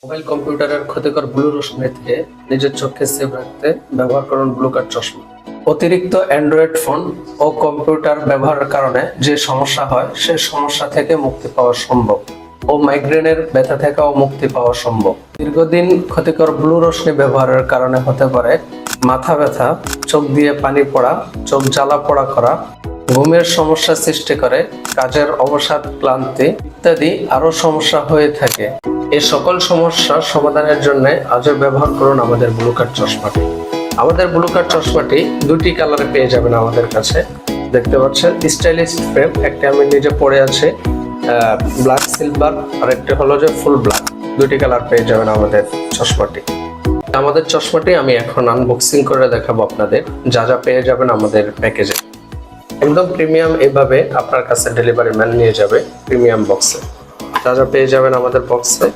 Mobile কম্পিউটারের ক্ষতিকর blue রশ্মি থেকে নিজের চোখকে সেভ রাখতে ব্যবহার করুন ব্লু কাট চশমা। অতিরিক্ত অ্যান্ড্রয়েড ফোন ও কম্পিউটার ব্যবহারের কারণে যে সমস্যা হয় সে সমস্যা থেকে মুক্তি পাওয়া সম্ভব ও মাইগ্রেনের ব্যথা থেকেও মুক্তি পাওয়া সম্ভব। দীর্ঘদিন ক্ষতিকর ব্লু রশ্মি ব্যবহারের কারণে হতে পারে মাথা ব্যথা, চোখ দিয়ে পানি পড়া, চোখ জ্বালা পোড়া করা, ঘুমের সমস্যা সৃষ্টি করে, কাজের অবসাদ, ক্লান্তি ইত্যাদি আরো সমস্যা হয়ে থাকে। এই সকল সমস্যার সমাধানের জন্য আজও ব্যবহার করুন আমাদের ব্লু কাট চশমাটি। আমাদের ব্লু কাট চশমাটি দুটি কালারে পেয়ে যাবেন আমাদের কাছে। দেখতে পাচ্ছেন স্টাইলিশ ফ্রেম, একটি আমি নিজে পরে আছে ব্ল্যাক সিলভার, আর একটি হলো যে ফুল ব্ল্যাক। দুটি কালার পেয়ে যাবেন আমাদের চশমাটি। আমাদের চশমাটি আমি এখন আনবক্সিং করে দেখাবো আপনাদের যা যা পেয়ে যাবেন আমাদের প্যাকেজে। একদম প্রিমিয়াম এভাবে আপনার কাছে ডেলিভারি ম্যান নিয়ে যাবে প্রিমিয়াম বক্সে। যা যা পেয়ে যাবেন আমাদের বক্সে,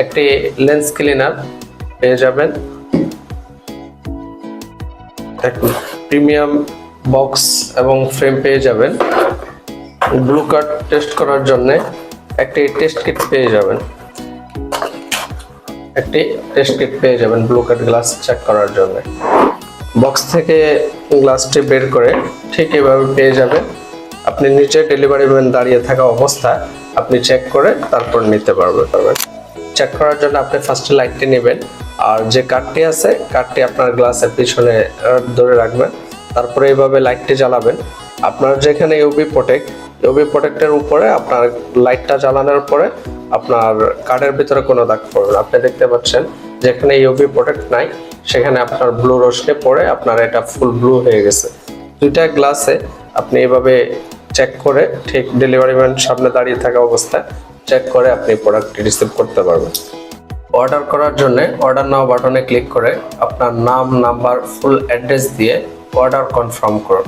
একটি লেন্স ক্লিনার পেয়ে যাবেন, প্রিমিয়াম বক্স এবং ফ্রেম পেয়ে যাবেন, ব্লু কাট টেস্ট করার জন্য একটি টেস্ট কিট পেয়ে যাবেন, ব্লু কাট গ্লাস চেক করার জন্য। বক্স থেকে গ্লাসটি বের করে ঠিক এভাবে পেয়ে যাবেন। আপনি নিচে ডেলিভারি ম্যান দাঁড়িয়ে থাকা অবস্থায় আপনি চেক করে তারপর নিতে পারবেন। চেক করার জন্য আপনি ফার্স্টে লাইটটি নেবেন, আর যে কার্ডটি আছে কার্ডটি আপনার গ্লাসের পিছনে ধরে রাখবেন। তারপরে এইভাবে লাইটটি জ্বালাবেন। আপনার যেখানে ইউভি প্রোটেক্টের উপরে আপনার লাইটটা জ্বালানোর পরে আপনার কার্ডের ভিতরে কোনো দাগ পড়বে না। আপনি দেখতে পাচ্ছেন যেখানে ইউভি প্রোটেক্ট নাই সেখানে আপনার ব্লু রশ্মি পড়ে আপনার এটা ফুল ব্লু হয়ে গেছে। দুইটা গ্লাসে আপনি এভাবে চেক করে ঠিক ডেলিভারি ম্যান সামনে দাঁড়িয়ে থাকা অবস্থায় চেক করে আপনি প্রোডাক্টটি রিসিভ করতে পারবেন। অর্ডার করার জন্য অর্ডার নাও বাটনে ক্লিক করে আপনার নাম, নাম্বার, ফুল অ্যাড্রেস দিয়ে অর্ডার কনফার্ম করুন।